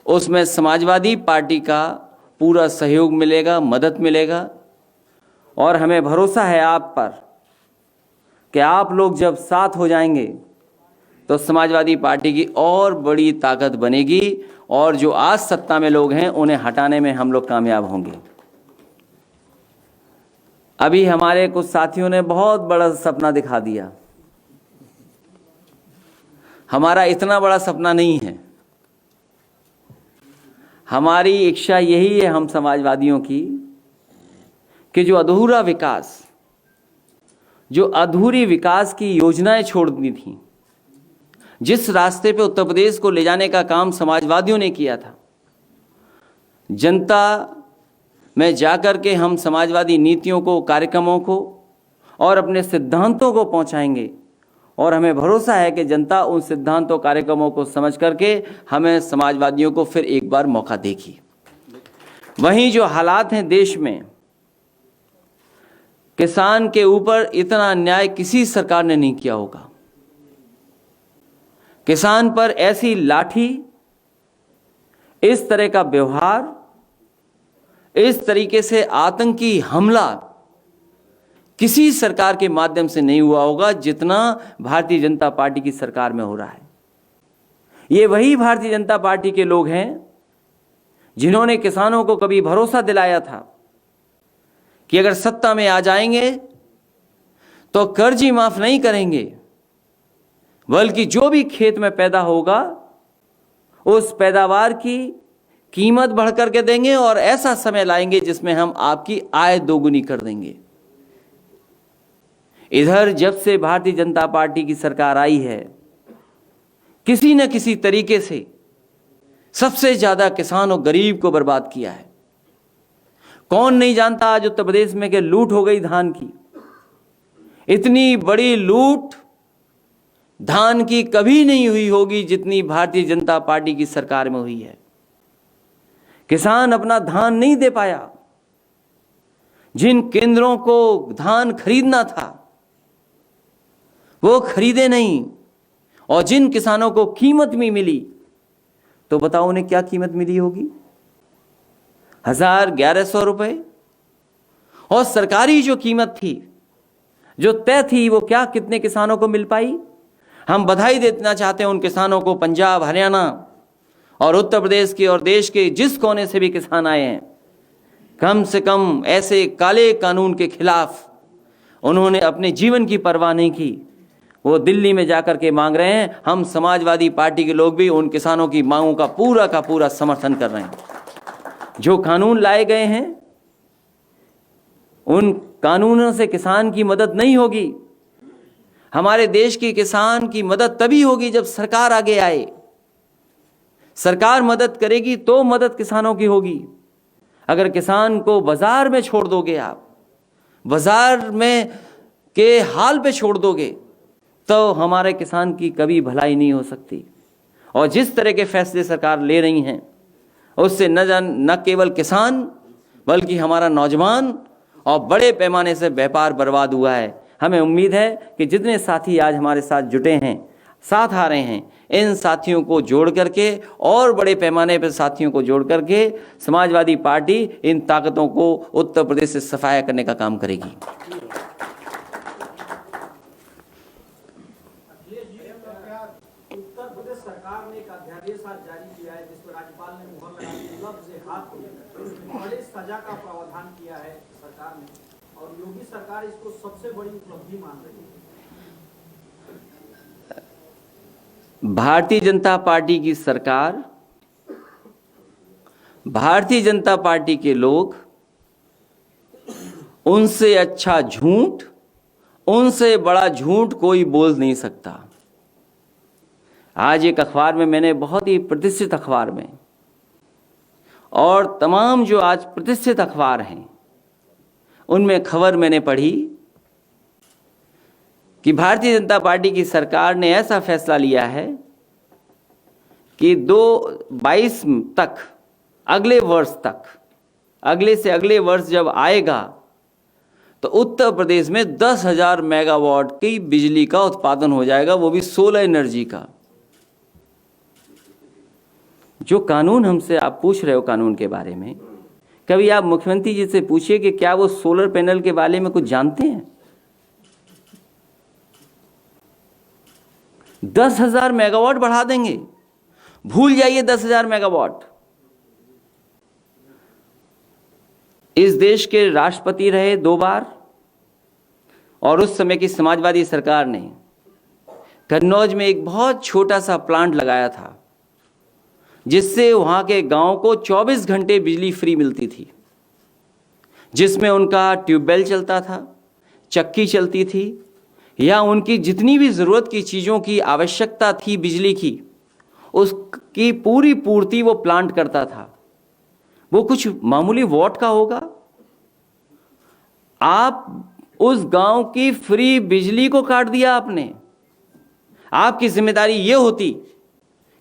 उसमें समाजवादी पार्टी का पूरा सहयोग मिलेगा, मदद मिलेगा। और हमें भरोसा है आप पर कि आप लोग जब साथ हो जाएंगे तो समाजवादी पार्टी की और बड़ी ताकत बनेगी और जो आज सत्ता में लोग हैं उन्हें हटाने में हम लोग कामयाब होंगे। अभी हमारे कुछ साथियों ने बहुत बड़ा सपना दिखा दिया। हमारा इतना बड़ा सपना नहीं है। हमारी इच्छा यही है हम समाजवादियों की कि जो अधूरा विकास, जो अधूरी विकास की योजनाएं छोड़ दी थी, जिस रास्ते पे उत्तर प्रदेश को ले जाने का काम समाजवादियों ने किया था, जनता में जाकर के हम समाजवादी नीतियों को, कार्यक्रमों को और अपने सिद्धांतों को पहुंचाएंगे। और हमें भरोसा है कि जनता उन सिद्धांतों, कार्यक्रमों को समझ करके हमें समाजवादियों को फिर एक बार मौका देगी। वहीं जो हालात हैं देश में, किसान के ऊपर इतना अन्याय किसी सरकार ने नहीं किया होगा। किसान पर ऐसी लाठी, इस तरह का व्यवहार, इस तरीके से आतंकी हमला किसी सरकार के माध्यम से नहीं हुआ होगा जितना भारतीय जनता पार्टी की सरकार में हो रहा है। ये वही भारतीय जनता पार्टी के लोग हैं जिन्होंने किसानों को कभी भरोसा दिलाया था कि अगर सत्ता में आ जाएंगे तो कर्ज ही माफ नहीं करेंगे, बल्कि जो भी खेत में पैदा होगा उस पैदावार की कीमत बढ़ करके देंगे और ऐसा समय लाएंगे जिसमें हम आपकी आय दोगुनी कर देंगे। इधर जब से भारतीय जनता पार्टी की सरकार आई है, किसी न किसी तरीके से सबसे ज्यादा किसान और गरीब को बर्बाद किया है। कौन नहीं जानता आज उत्तर प्रदेश में कि लूट हो गई धान की। इतनी बड़ी लूट धान की कभी नहीं हुई होगी जितनी भारतीय जनता पार्टी की सरकार में हुई है। किसान अपना धान नहीं दे पाया। जिन केंद्रों को धान खरीदना था वो खरीदे नहीं, और जिन किसानों को कीमत भी मिली तो बताओ उन्हें क्या कीमत मिली होगी? 1100 रुपए। और सरकारी जो कीमत थी, जो तय थी, वो क्या कितने किसानों को मिल पाई? हम बधाई देना चाहते हैं उन किसानों को, पंजाब, हरियाणा और उत्तर प्रदेश के और देश के जिस कोने से भी किसान आए हैं, कम से कम ऐसे काले कानून के खिलाफ उन्होंने अपने जीवन की परवाह नहीं की। वो दिल्ली में जाकर के मांग रहे हैं। हम समाजवादी पार्टी के लोग भी उन किसानों की मांगों का पूरा समर्थन कर रहे हैं। जो कानून लाए गए हैं उन कानूनों से किसान की मदद नहीं होगी। हमारे देश के किसान की मदद तभी होगी जब सरकार आगे आए। सरकार मदद करेगी तो मदद किसानों की होगी। अगर किसान को बाजार में छोड़ दोगे, आप बाजार में के हाल पे छोड़ दोगे, तो हमारे किसान की कभी भलाई नहीं हो सकती। और जिस तरह के फैसले सरकार ले रही हैं उससे न केवल किसान बल्कि हमारा नौजवान और बड़े पैमाने से व्यापार बर्बाद हुआ है। हमें उम्मीद है कि जितने साथी आज हमारे साथ जुटे हैं, साथ आ रहे हैं, इन साथियों को जोड़ करके और बड़े पैमाने पर साथियों को जोड़ करके समाजवादी पार्टी इन ताकतों को उत्तर प्रदेश से सफाया करने का काम करेगी। उत्तर प्रदेश सरकार ने एक अध्यादेश आज जारी किया है जिस पर राज्यपाल ने मुहर लगा दी, लफ्ज से हाथ को बड़े सजा का प्रावधान किया है सरकार ने, और योगी सरकार इसको सबसे बड़ी उपलब्धि मान रही है। भारतीय जनता पार्टी की सरकार, भारतीय जनता पार्टी के लोग, उनसे अच्छा झूठ, उनसे बड़ा झूठ कोई बोल नहीं सकता। आज एक अखबार में, मैंने बहुत ही प्रतिष्ठित अखबार में, और तमाम जो आज प्रतिष्ठित अखबार हैं उनमें खबर मैंने पढ़ी कि भारतीय जनता पार्टी की सरकार ने ऐसा फैसला लिया है कि 2022 तक, अगले वर्ष तक, अगले से अगले वर्ष जब आएगा तो उत्तर प्रदेश में 10,000 मेगावाट की बिजली का उत्पादन हो जाएगा, वो भी सोलर एनर्जी का। जो कानून हमसे आप पूछ रहे हो कानून के बारे में, कभी आप मुख्यमंत्री जी से पूछिए कि क्या वो सोलर पैनल के बारे में कुछ जानते हैं? 10,000 मेगावाट बढ़ा देंगे, भूल जाइए 10,000 मेगावाट। इस देश के राष्ट्रपति रहे 2 बार, और उस समय की समाजवादी सरकार ने कन्नौज में एक बहुत छोटा सा प्लांट लगाया था, जिससे वहां के गांव को 24 घंटे बिजली फ्री मिलती थी, जिसमें उनका ट्यूबवेल चलता था, चक्की चलती थी, या उनकी जितनी भी ज़रूरत की चीज़ों की आवश्यकता थी बिजली की, उसकी पूरी पूर्ति वो प्लांट करता था। वो कुछ मामूली वॉट का होगा। आप उस गांव की फ्री बिजली को काट दिया आपने। आपकी जिम्मेदारी ये होती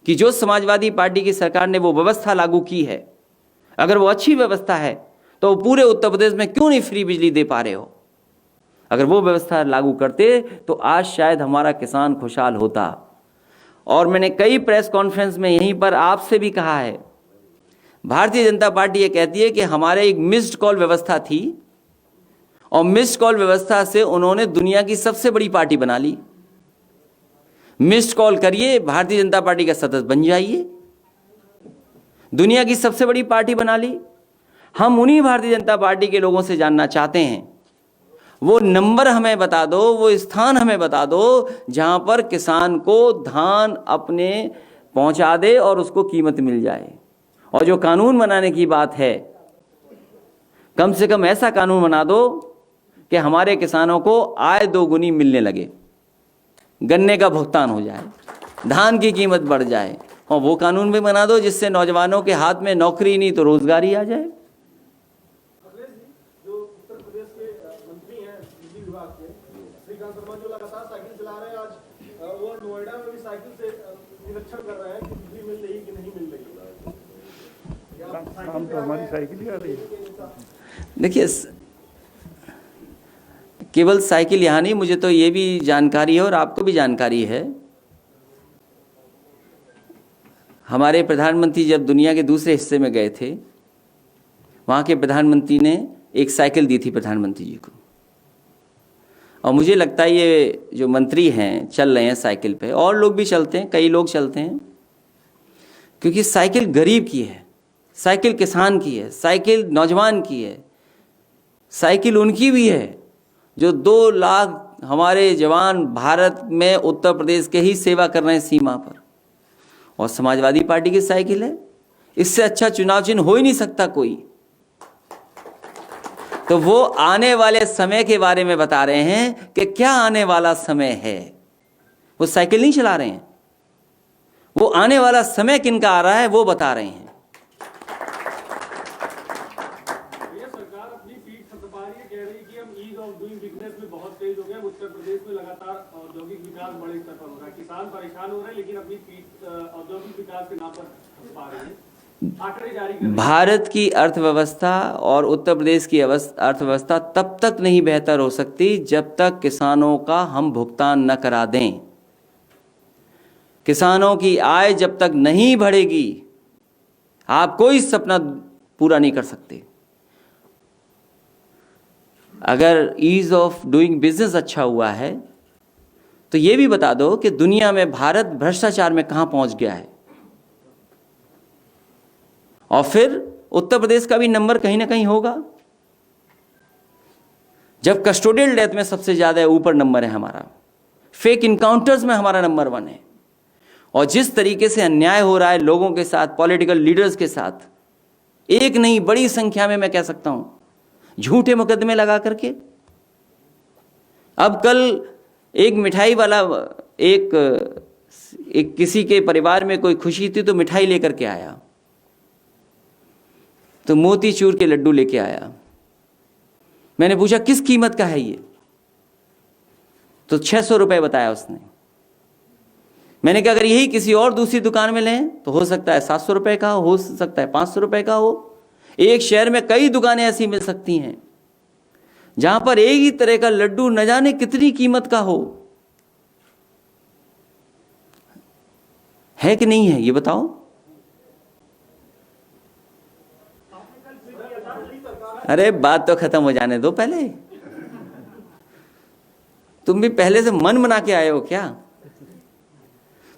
कि जो समाजवादी पार्टी की सरकार ने वो व्यवस्था लागू की है, अगर वो अच्छी व्यवस्था है तो पूरे उत्तर प्रदेश में क्यों नहीं फ्री बिजली दे पा रहे हो? अगर वो व्यवस्था लागू करते तो आज शायद हमारा किसान खुशहाल होता। और मैंने कई प्रेस कॉन्फ्रेंस में यहीं पर आपसे भी कहा है, भारतीय जनता पार्टी ये कहती है कि हमारे एक मिस्ड कॉल व्यवस्था थी, और मिस्ड कॉल व्यवस्था से उन्होंने दुनिया की सबसे बड़ी पार्टी बना ली। मिस्ड कॉल करिए, भारतीय जनता पार्टी का सदस्य बन जाइए, दुनिया की सबसे बड़ी पार्टी बना ली। हम उन्हीं भारतीय जनता पार्टी के लोगों से जानना चाहते हैं, वो नंबर हमें बता दो, वो स्थान हमें बता दो जहां पर किसान को धान अपने पहुंचा दे और उसको कीमत मिल जाए। और जो कानून बनाने की बात है, कम से कम ऐसा कानून बना दो कि हमारे किसानों को आय 2 गुनी मिलने लगे, गन्ने का भुगतान हो जाए, धान की कीमत बढ़ जाए। और वो कानून भी बना दो जिससे नौजवानों के हाथ में नौकरी नहीं तो रोजगारी आ जाए। जो उत्तर प्रदेश के मंत्री हैं बिजली विभाग के, श्रीकांत शर्मा, जो लगातार साइकिल चला रहे हैं, आज वो नोएडा में भी साइकिल से निरीक्षण कर रहे हैं कि बिजली मिल रही कि नहीं मिल रही। हम तो हमारी साइकिल ही आ रही है। देखिए, केवल साइकिल यहाँ नहीं, मुझे तो ये भी जानकारी है और आपको भी जानकारी है, हमारे प्रधानमंत्री जब दुनिया के दूसरे हिस्से में गए थे, वहाँ के प्रधानमंत्री ने एक साइकिल दी थी प्रधानमंत्री जी को। और मुझे लगता है ये जो मंत्री हैं चल रहे हैं साइकिल पे, और लोग भी चलते हैं, कई लोग चलते हैं, क्योंकि साइकिल गरीब की है, साइकिल किसान की है, साइकिल नौजवान की है, साइकिल उनकी भी है जो 2 लाख हमारे जवान भारत में उत्तर प्रदेश के ही सेवा कर रहे हैं सीमा पर। और समाजवादी पार्टी की साइकिल है। इससे अच्छा चुनाव चिन्ह हो ही नहीं सकता कोई। तो वो आने वाले समय के बारे में बता रहे हैं कि क्या आने वाला समय है। वो साइकिल नहीं चला रहे हैं, वो आने वाला समय किनका आ रहा है वो बता रहे हैं। सरकार अपनी पीठ थपथपा रही है, कह रही है कि हम ईज ऑफ डूइंग बिजनेस में बहुत तेज हो गए। उत्तर प्रदेश में लगातार औद्योगिक विकास बड़े स्तर पर हो रहा है, किसान परेशान हो रहे हैं, लेकिन अपनी पीठ औद्योगिक विकास के नाम पर थपथपा रही है, आंकड़े जारी कर रही है। भारत की अर्थव्यवस्था और उत्तर प्रदेश की अर्थव्यवस्था तब तक नहीं बेहतर हो सकती जब तक किसानों का हम भुगतान न करा दें। किसानों की आय जब तक नहीं बढ़ेगी, आप कोई सपना पूरा नहीं कर सकते। अगर ईज ऑफ डूइंग बिजनेस अच्छा हुआ है तो ये भी बता दो कि दुनिया में भारत भ्रष्टाचार में कहां पहुंच गया है, और फिर उत्तर प्रदेश का भी नंबर कहीं ना कहीं होगा। जब कस्टोडियल डेथ में सबसे ज्यादा ऊपर नंबर है हमारा, फेक इनकाउंटर्स में हमारा नंबर 1 है, और जिस तरीके से अन्याय हो रहा है लोगों के साथ, पॉलिटिकल लीडर्स के साथ, एक नहीं बड़ी संख्या में मैं कह सकता हूं, झूठे मुकदमे लगा करके। अब कल एक मिठाई वाला एक किसी के परिवार में कोई खुशी थी तो मिठाई लेकर के आया, तो मोतीचूर के लड्डू लेके आया। मैंने पूछा किस कीमत का है ये, तो 600 रुपए बताया उसने। मैंने कहा अगर यही किसी और दूसरी दुकान में लें तो हो सकता है 700 रुपए का हो सकता है 500 रुपए का हो। एक शहर में कई दुकानें ऐसी मिल सकती हैं जहां पर एक ही तरह का लड्डू न जाने कितनी कीमत का हो। है कि नहीं है ये बताओ। अरे बात तो खत्म हो जाने दो पहले। तुम भी पहले से मन बना के आए हो क्या?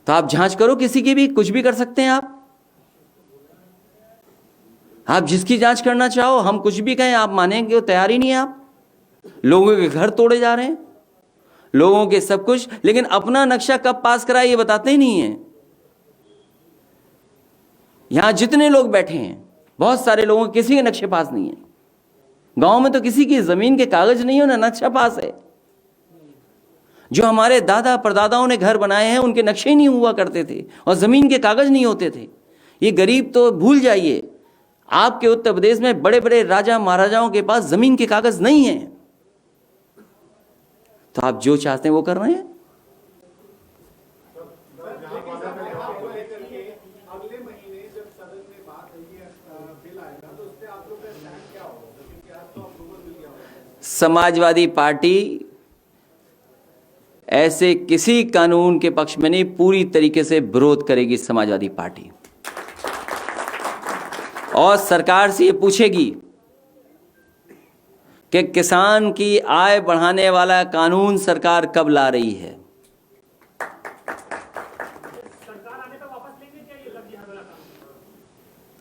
तो आप जांच करो, किसी की भी, कुछ भी कर सकते हैं आप जिसकी जांच करना चाहो। हम कुछ भी कहें आप मानेंगे, वो तैयार ही नहीं है। आप लोगों के घर तोड़े जा रहे हैं, लोगों के सब कुछ, लेकिन अपना नक्शा कब पास करा ये बताते ही नहीं है। यहां जितने लोग बैठे हैं, बहुत सारे लोगों के किसी के नक्शे पास नहीं है। गांव में तो किसी की जमीन के कागज नहीं हो ना नक्शा पास है। जो हमारे दादा परदादाओं ने घर बनाए हैं उनके नक्शे ही नहीं हुआ करते थे और जमीन के कागज नहीं होते थे। ये गरीब तो भूल जाइए, आपके उत्तर प्रदेश में बड़े बड़े राजा महाराजाओं के पास जमीन के कागज नहीं है। तो आप जो चाहते हैं वो कर रहे हैं। अगले महीने जब सदन में बात होगी, बिल आएगा, तो उस पर आप लोग का स्टैंड क्या होगा? क्योंकि आज तो अप्रूवल मिल गया होगा। समाजवादी पार्टी ऐसे किसी कानून के पक्ष में नहीं, पूरी तरीके से विरोध करेगी समाजवादी पार्टी। और सरकार से ये पूछेगी कि किसान की आय बढ़ाने वाला कानून सरकार कब ला रही है। सरकार आने तक वापस लेंगे क्या ये लग वाला कानून?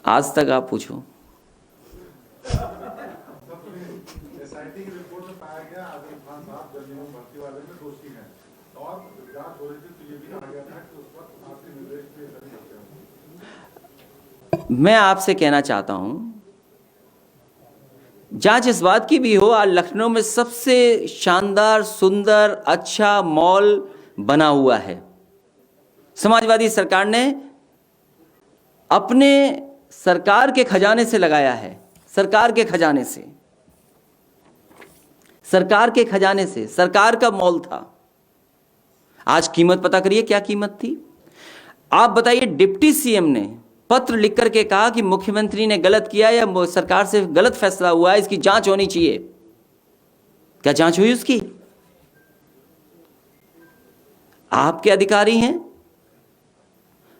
आज तक आप पूछो। एसआईटी की रिपोर्ट में पाया गया आजम खान साहब जल निगम भर्ती वाले में दोषी हैं और जांच हो रही थी तो ये भी कहा गया था कि उस वक्त आपके निर्देश पे सभी करते हैं। मैं आपसे कहना चाहता हूं, जांच इस बात की भी हो, आज लखनऊ में सबसे शानदार सुंदर अच्छा मॉल बना हुआ है। समाजवादी सरकार ने अपने सरकार के खजाने से लगाया है। सरकार के खजाने से, सरकार के खजाने से, सरकार का मॉल था। आज कीमत पता करिए क्या कीमत थी। आप बताइए, डिप्टी सीएम ने पत्र लिख करके कहा कि मुख्यमंत्री ने गलत किया या सरकार से गलत फैसला हुआ है, इसकी जांच होनी चाहिए। क्या जांच हुई उसकी? आपके अधिकारी हैं,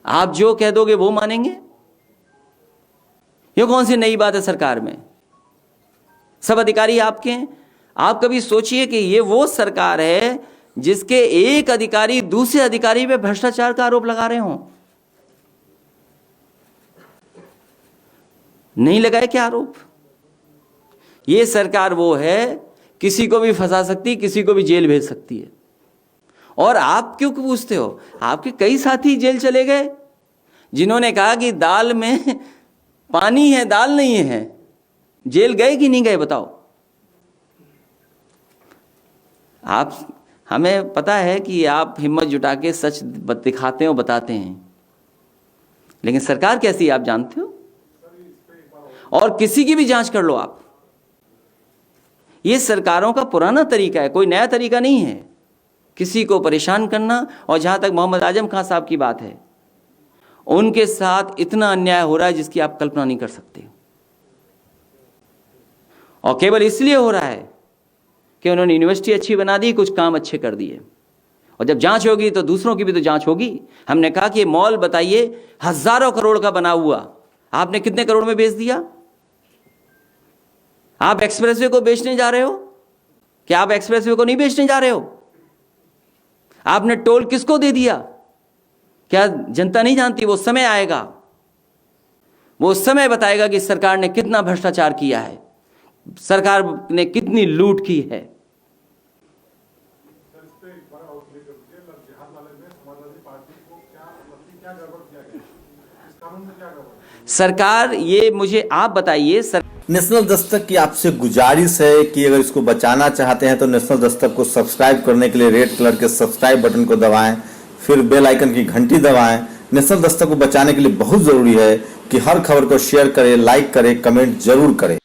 आप जो कह दोगे वो मानेंगे। ये कौन सी नई बात है सरकार में? सब अधिकारी आपके हैं। आप कभी सोचिए कि ये वो सरकार है जिसके एक अधिकारी दूसरे अधिकारी पे भ्रष्टाचार का आरोप लगा रहे हों। नहीं लगाए क्या आरोप? ये सरकार वो है, किसी को भी फंसा सकती, किसी को भी जेल भेज सकती है। और आप क्यों पूछते हो? आपके कई साथी जेल चले गए जिन्होंने कहा कि दाल में पानी है, दाल नहीं है। जेल गए कि नहीं गए बताओ? आप, हमें पता है कि आप हिम्मत जुटा के सच दिखाते हो, बताते हैं, लेकिन सरकार कैसी है आप जानते हो। और किसी की भी जांच कर लो आप। ये सरकारों का पुराना तरीका है, कोई नया तरीका नहीं है किसी को परेशान करना। और जहां तक मोहम्मद आजम खान साहब की बात है, उनके साथ इतना अन्याय हो रहा है जिसकी आप कल्पना नहीं कर सकते। और केवल इसलिए हो रहा है कि उन्होंने यूनिवर्सिटी अच्छी बना दी, कुछ काम अच्छे कर दिए। और जब जांच होगी तो दूसरों की भी तो जांच होगी। हमने कहा कि मॉल बताइए, हजारों करोड़ का बना हुआ, आपने कितने करोड़ में बेच दिया? आप एक्सप्रेसवे को बेचने जा रहे हो? क्या आप एक्सप्रेसवे को नहीं बेचने जा रहे हो? आपने टोल किसको दे दिया? क्या जनता नहीं जानती? वो समय आएगा, वो समय बताएगा कि सरकार ने कितना भ्रष्टाचार किया है, सरकार ने कितनी लूट की है। सरकार, ये मुझे आप बताइए। नेशनल दस्तक की आपसे गुजारिश है कि अगर इसको बचाना चाहते हैं तो नेशनल दस्तक को सब्सक्राइब करने के लिए रेड कलर के सब्सक्राइब बटन को दबाएं, फिर बेल आइकन की घंटी दबाएं। नेशनल दस्तक को बचाने के लिए बहुत जरूरी है कि हर खबर को शेयर करें, लाइक करें, कमेंट जरूर करें।